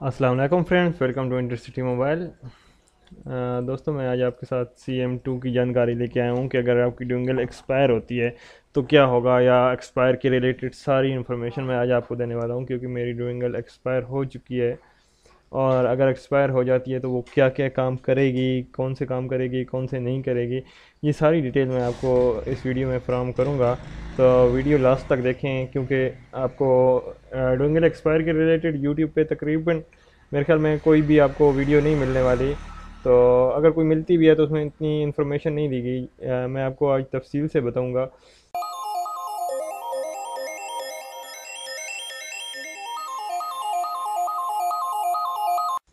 अस्सलाम वालेकुम friends, welcome to Intercity Mobile. दोस्तों, मैं आज आपके साथ CM2 की जानकारी लेके आया हूँ कि अगर आपकी डोंगल एक्सपायर होती है तो क्या होगा, या एक्सपायर के रिलेटेड सारी इन्फॉर्मेशन मैं आज आपको देने वाला हूँ, क्योंकि मेरी डोंगल एक्सपायर हो चुकी है। और अगर एक्सपायर हो जाती है तो वो क्या क्या काम करेगी, कौन से काम करेगी, कौन से नहीं करेगी, ये सारी डिटेल मैं आपको इस वीडियो में फ्राहम करूँगा। तो वीडियो लास्ट तक देखें, क्योंकि आपको डोंगल एक्सपायर के रिलेटेड यूट्यूब पे तकरीबन मेरे ख्याल में कोई भी आपको वीडियो नहीं मिलने वाली। तो अगर कोई मिलती भी है तो उसमें इतनी इन्फॉर्मेशन नहीं दी गई। मैं आपको आज तफसील से बताऊँगा।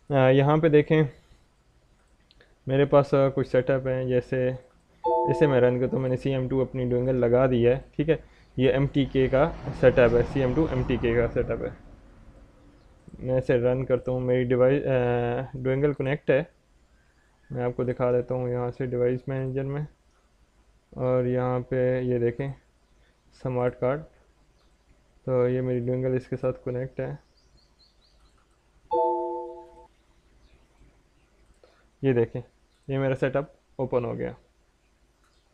यहाँ पे देखें, मेरे पास कुछ सेटअप हैं। जैसे इसे मैं रन करता हूँ, मैंने CM2 अपनी डोंगल लगा दी है, ठीक है। ये MTK का सेटअप है, CM2 MTK का सेटअप है। मैं इसे रन करता हूँ, मेरी डिवाइस डोंगल कनेक्ट है। मैं आपको दिखा देता हूँ यहाँ से डिवाइस मैनेजर में। और यहाँ पे ये देखें, स्मार्ट कार्ड। तो ये मेरी डोंगल इसके साथ कनेक्ट है। ये देखें, ये मेरा सेटअप ओपन हो गया,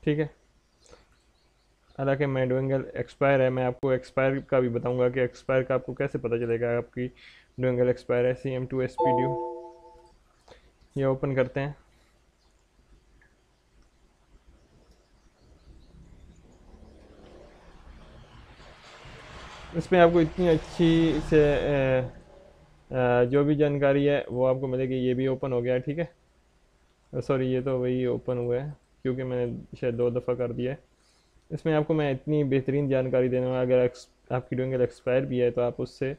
ठीक है। हालांकि मैं डोंगल एक्सपायर है, मैं आपको एक्सपायर का भी बताऊंगा कि एक्सपायर का आपको कैसे पता चलेगा आपकी डोंगल एक्सपायर है। CM2 SPDU ये ओपन करते हैं। इसमें आपको इतनी अच्छी से जो भी जानकारी है वो आपको मिलेगी। ये भी ओपन हो गया है, ठीक है। सॉरी, ये तो वही ओपन हुआ है क्योंकि मैंने शायद 2 दफ़ा कर दिया है। इसमें आपको मैं इतनी बेहतरीन जानकारी देने वाला, अगर आपकी डोंगल एक्सपायर भी है तो आप उससे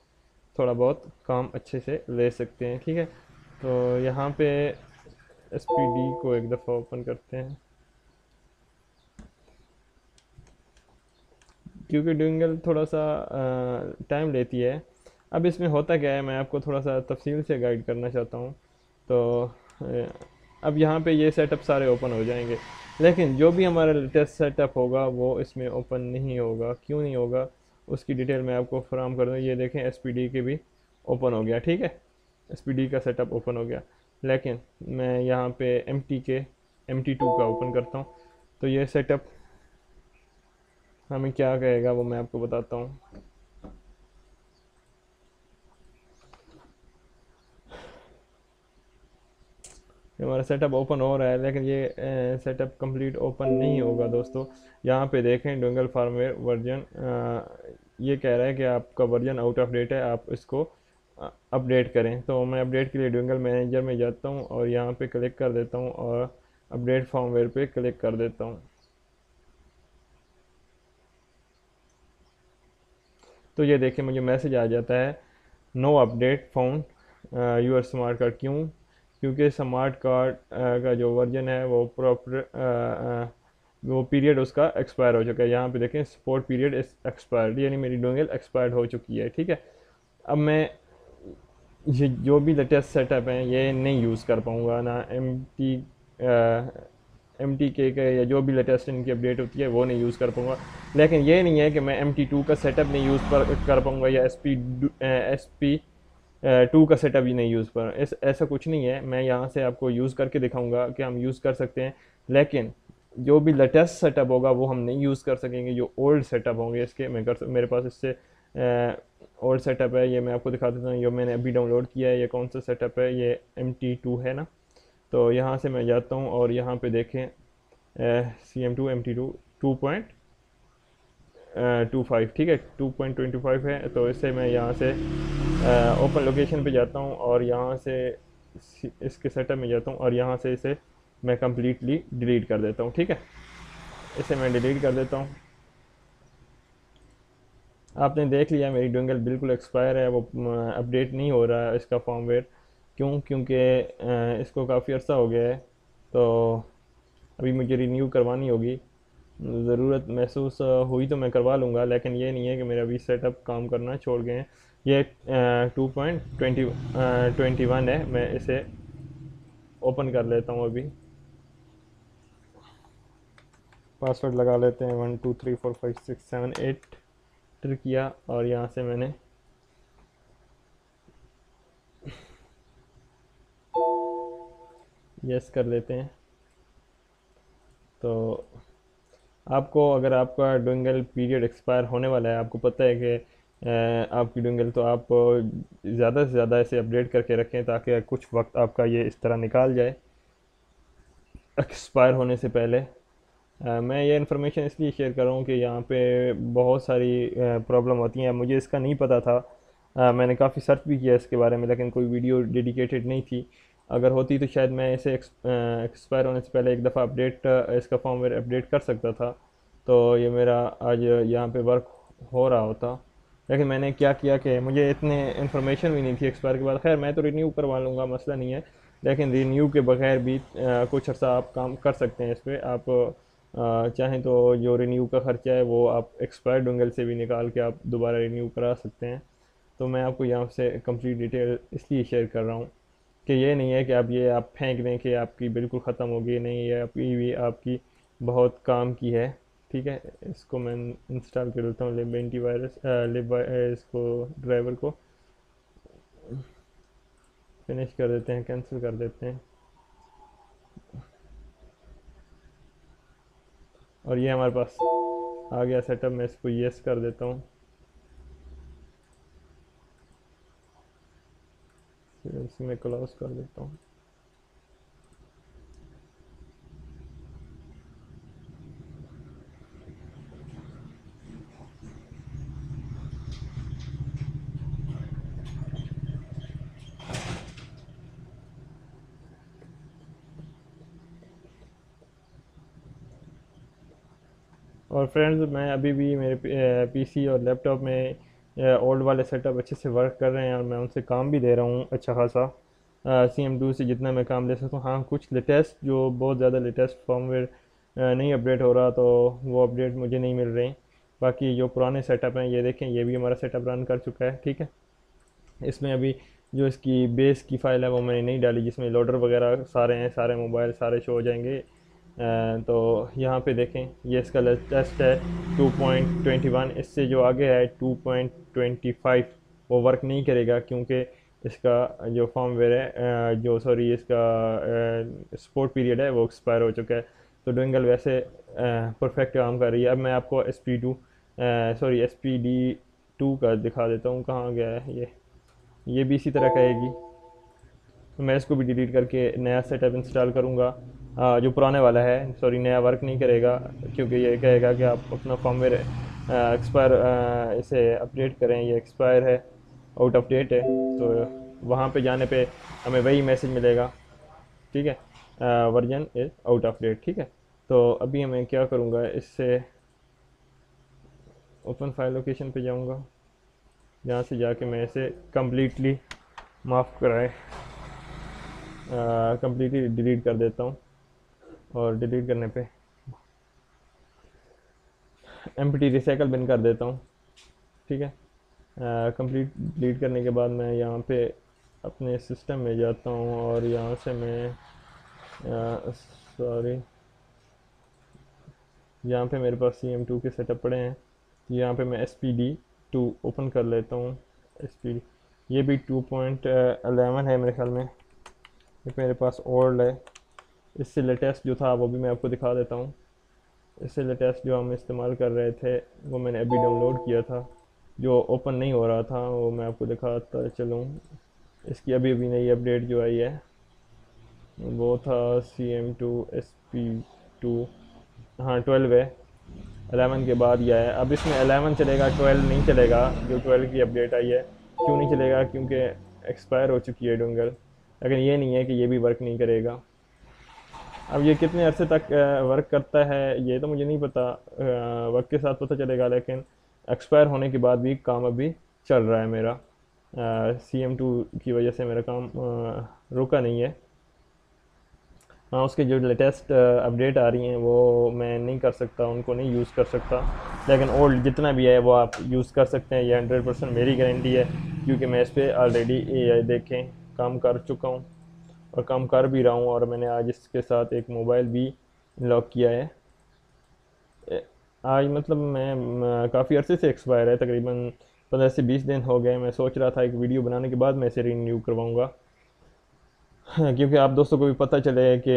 थोड़ा बहुत काम अच्छे से ले सकते हैं, ठीक है। तो यहाँ पे SPD को एक दफ़ा ओपन करते हैं, क्योंकि डोंगल थोड़ा सा टाइम लेती है। अब इसमें होता क्या है, मैं आपको थोड़ा सा तफसील से गाइड करना चाहता हूँ। तो अब यहाँ पे ये सेटअप सारे ओपन हो जाएंगे, लेकिन जो भी हमारा लेटेस्ट सेटअप होगा वो इसमें ओपन नहीं होगा। क्यों नहीं होगा, उसकी डिटेल मैं आपको फराहम कर दूँ। ये देखें, SPD के भी ओपन हो गया, ठीक है। SPD का सेटअप ओपन हो गया, लेकिन मैं यहाँ पे MT2 का ओपन करता हूँ। तो ये सेटअप हमें क्या कहेगा वो मैं आपको बताता हूँ। ये हमारा सेटअप ओपन हो रहा है, लेकिन ये सेटअप कंप्लीट ओपन नहीं होगा दोस्तों। यहाँ पे देखें, डोंगल फार्मवेयर वर्जन, ये कह रहा है कि आपका वर्जन आउट ऑफ डेट है, आप इसको अपडेट करें। तो मैं अपडेट के लिए डोंगल मैनेजर में जाता हूँ और यहाँ पे क्लिक कर देता हूँ और अपडेट फॉर्मवेयर पे क्लिक कर देता हूँ। तो ये देखिए, मुझे मैसेज आ जाता है, no update found your smart card. क्यों? क्योंकि स्मार्ट कार्ड का जो वर्जन है वो प्रॉपर वो पीरियड उसका एक्सपायर हो चुका है। यहाँ पे देखें, सपोर्ट पीरियड इस एक्सपायर्ड, यानी मेरी डोंगल एक्सपायर्ड हो चुकी है, ठीक है। अब मैं ये जो भी लेटेस्ट सेटअप है ये नहीं यूज़ कर पाऊँगा ना। MTK का या जो भी लेटेस्ट इनकी अपडेट होती है वो नहीं यूज़ कर पाऊँगा। लेकिन ये नहीं है कि मैं MT2 का सेटअप नहीं यूज़ कर पाऊँगा, या SP2 का सेटअप ही नहीं यूज़ पर ऐसा कुछ नहीं है। मैं यहाँ से आपको यूज़ करके दिखाऊंगा कि हम यूज़ कर सकते हैं, लेकिन जो भी लेटेस्ट सेटअप होगा वो हम नहीं यूज़ कर सकेंगे। जो ओल्ड सेटअप होंगे इसके मेरे पास इससे ओल्ड सेटअप है, ये मैं आपको दिखा देता हूँ। जो मैंने अभी डाउनलोड किया है, ये कौन सा सेटअप है, ये MT2 है ना। तो यहाँ से मैं जाता हूँ और यहाँ पे देखें, CM2 MT2 2.25, ठीक है, 2.25 है। तो इससे मैं यहाँ से ओपन लोकेशन पे जाता हूँ और यहाँ से इसके सेटअप में जाता हूँ और यहाँ से इसे मैं कम्प्लीटली डिलीट कर देता हूँ, ठीक है। इसे मैं डिलीट कर देता हूँ। आपने देख लिया, मेरी डोंगल बिल्कुल एक्सपायर है, वो अपडेट नहीं हो रहा है इसका फॉर्मवेयर। क्यों? क्योंकि इसको काफ़ी अर्सा हो गया है। तो अभी मुझे रिन्यू करवानी होगी। ज़रूरत महसूस हुई तो मैं करवा लूँगा, लेकिन ये नहीं है कि मेरा अभी सेटअप काम करना छोड़ गए हैं। ये 2.21 है। मैं इसे ओपन कर लेता हूँ अभी। पासवर्ड लगा लेते हैं, 1 2 3 4 5 6 7 8 एंटर किया और यहाँ से मैंने यस कर लेते हैं। तो आपको अगर आपका डुंगल पीरियड एक्सपायर होने वाला है, आपको पता है कि आपकी डुंगल, तो आप ज़्यादा से ज़्यादा इसे अपडेट करके रखें ताकि कुछ वक्त आपका ये इस तरह निकाल जाए एक्सपायर होने से पहले। मैं ये इन्फॉर्मेशन इसलिए शेयर कर रहा हूँ कि यहाँ पे बहुत सारी प्रॉब्लम होती हैं। मुझे इसका नहीं पता था। मैंने काफ़ी सर्च भी किया इसके बारे में, लेकिन कोई वीडियो डेडिकेटेड नहीं थी। अगर होती तो शायद मैं इसे एक्सपायर होने से पहले एक दफ़ा अपडेट, इसका फॉर्मवेयर अपडेट कर सकता था, तो ये मेरा आज यहाँ पे वर्क हो रहा होता। लेकिन मैंने क्या किया कि मुझे इतने इन्फॉर्मेशन भी नहीं थी एक्सपायर के बाद। खैर, मैं तो रिन्यू करवा लूँगा, मसला नहीं है। लेकिन रिन्यू के बगैर भी कुछ अर्सा आप काम कर सकते हैं इस पर। आप चाहें तो जो रिन्यू का ख़र्चा है वो आप एक्सपायर डोंगल से भी निकाल के आप दोबारा रिन्यू करा सकते हैं। तो मैं आपको यहाँ से कंप्लीट डिटेल इसलिए शेयर कर रहा हूँ कि ये नहीं है कि आप फेंक दें कि आपकी बिल्कुल ख़त्म हो गई। नहीं, ये आपकी बहुत काम की है। ठीक है, इसको मैं इंस्टॉल कर देता हूँ, लिब एंटीवायरस, इसको ड्राइवर को फिनिश कर देते हैं, कैंसिल कर देते हैं। और ये हमारे पास आ गया सेटअप। मैं इसको यस कर देता हूँ, फिर इसमें क्लोज कर देता हूँ। और फ्रेंड्स, मैं अभी भी मेरे पीसी और लैपटॉप में ओल्ड वाले सेटअप अच्छे से वर्क कर रहे हैं और मैं उनसे काम भी दे रहा हूँ अच्छा खासा। CM2 से जितना मैं काम ले सकता हूँ। हाँ, कुछ लेटेस्ट, जो बहुत ज़्यादा लेटेस्ट फॉर्मवेयर नहीं अपडेट हो रहा, तो वो अपडेट मुझे नहीं मिल रहे। बाकी जो पुराने सेटअप हैं, ये देखें, ये भी हमारा सेटअप रन कर चुका है। ठीक है, इसमें अभी जो इसकी बेस की फ़ाइल है वो मैंने नहीं डाली, जिसमें लोडर वगैरह सारे हैं, सारे मोबाइल सारे शो हो जाएंगे। तो यहाँ पे देखें, ये इसका लेटेस्ट है 2.21। इससे जो आगे है 2.25, वो वर्क नहीं करेगा क्योंकि इसका जो फॉर्मवेयर है, जो सॉरी इसका सपोर्ट पीरियड है वो एक्सपायर हो चुका है। तो डुंगल वैसे परफेक्ट काम कर रही है। अब मैं आपको SPD2 का दिखा देता हूँ, कहाँ गया है ये भी इसी तरह कहेगी। तो मैं इसको भी डिलीट करके नया सेटअप इंस्टॉल करूँगा। जो पुराने वाला है, सॉरी, नया वर्क नहीं करेगा क्योंकि ये कहेगा कि आप अपना फॉर्मवेयर एक्सपायर इसे अपडेट करें, ये एक्सपायर है, आउट ऑफ डेट है। तो वहाँ पे जाने पे हमें वही मैसेज मिलेगा। ठीक है, version is out of date. ठीक है, तो अभी मैं क्या करूँगा, इससे ओपन फाइल लोकेशन पे जाऊँगा, जहाँ से जाके मैं इसे कम्प्लीटली माफ़ कराए कम्प्लीटली डिलीट कर देता हूँ। और डिलीट करने पे एम्प्टी रिसाइकल बिन कर देता हूँ। ठीक है, कंप्लीट डिलीट करने के बाद मैं यहाँ पे अपने सिस्टम में जाता हूँ और यहाँ से मैं सॉरी, यहाँ पे मेरे पास CM2 के सेटअप पड़े हैं। तो यहाँ पे मैं SPD2 ओपन कर लेता हूँ। SPD, ये भी 2.11 है मेरे ख्याल में। ये मेरे पास ओल्ड है। इससे लेटेस्ट जो था वो भी मैं आपको दिखा देता हूँ। इससे लेटेस्ट जो हम इस्तेमाल कर रहे थे वो मैंने अभी डाउनलोड किया था, जो ओपन नहीं हो रहा था, वो मैं आपको दिखाता चलूँ। इसकी अभी अभी नई अपडेट जो आई है वो था CM2 SP2। हाँ, 12 है, 11 के बाद ही आया है। अब इसमें 11 चलेगा, 12 नहीं चलेगा। जो 12 की अपडेट आई है, क्यों नहीं चलेगा? क्योंकि एक्सपायर हो चुकी है डोंगल। लेकिन ये नहीं है कि ये भी वर्क नहीं करेगा। अब ये कितने अरसे तक वर्क करता है ये तो मुझे नहीं पता, वक्त के साथ पता चलेगा। लेकिन एक्सपायर होने के बाद भी काम अभी चल रहा है मेरा। CM2 की वजह से मेरा काम रुका नहीं है। हाँ, उसके जो लेटेस्ट अपडेट आ रही हैं वो मैं नहीं कर सकता, उनको नहीं यूज़ कर सकता। लेकिन ओल्ड जितना भी है वो आप यूज़ कर सकते हैं। ये 100% मेरी गारंटी है, क्योंकि मैं इस पर ऑलरेडी देखें काम कर चुका हूँ और काम कर भी रहा हूँ। और मैंने आज इसके साथ एक मोबाइल भी लॉक किया है। आज मतलब मैं काफ़ी अरसे से एक्सपायर है, तकरीबन 15 से 20 दिन हो गए। मैं सोच रहा था एक वीडियो बनाने के बाद मैं इसे रिन्यू करवाऊँगा। हाँ, क्योंकि आप दोस्तों को भी पता चले कि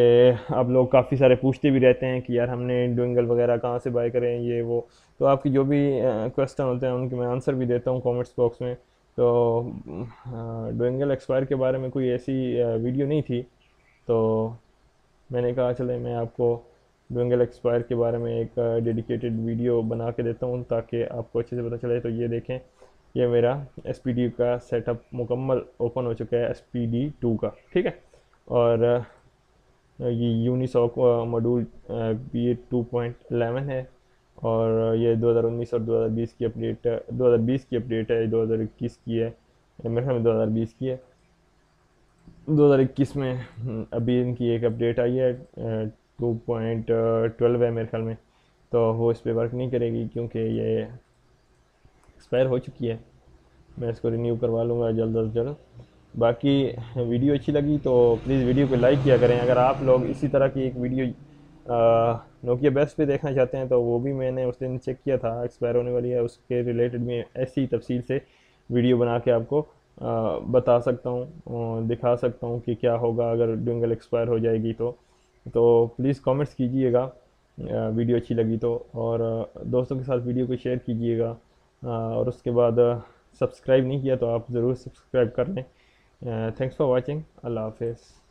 आप लोग काफ़ी सारे पूछते भी रहते हैं कि यार हमने ड्विंगल वगैरह कहाँ से बाय करें ये वो। तो आपकी जो भी क्वेश्चन होते हैं उनके मैं आंसर भी देता हूँ कमेंट्स बॉक्स में। तो ड्विंगल एक्सपायर के बारे में कोई ऐसी वीडियो नहीं थी, तो मैंने कहा चले मैं आपको ड्विंगल एक्सपायर के बारे में एक डेडिकेटेड वीडियो बना के देता हूँ ताकि आपको अच्छे से पता चले। तो ये देखें, ये मेरा एस का सेटअप मुकम्मल ओपन हो चुका है, SPD2 का, ठीक है। और ये यूनिसॉक मॉड्यूल B 2.11 है। और ये 2019 और 2020 की अपडेट, 2020 की अपडेट है, 2021 की है, मेरे ख्याल में 2020 की है। 2021 में अभी इनकी एक अपडेट आई है, 2.12 है मेरे ख्याल में। तो वो इस पर वर्क नहीं करेगी क्योंकि ये एक्सपायर हो चुकी है। मैं इसको रिन्यू करवा लूँगा जल्द अज जल्द। बाकी वीडियो अच्छी लगी तो प्लीज़ वीडियो को लाइक किया करें। अगर आप लोग इसी तरह की एक वीडियो नोकिया बेस्ट पे देखना चाहते हैं तो वो भी मैंने उस दिन चेक किया था, एक्सपायर होने वाली है, उसके रिलेटेड में ऐसी तफसील से वीडियो बना के आपको बता सकता हूँ और दिखा सकता हूँ कि क्या होगा अगर ड्यूंगल एक्सपायर हो जाएगी। तो प्लीज़ कमेंट्स कीजिएगा वीडियो अच्छी लगी तो, और दोस्तों के साथ वीडियो को शेयर कीजिएगा। और उसके बाद सब्सक्राइब नहीं किया तो आप ज़रूर सब्सक्राइब कर लें। Thanks for watching. अल्लाह हाफिज़।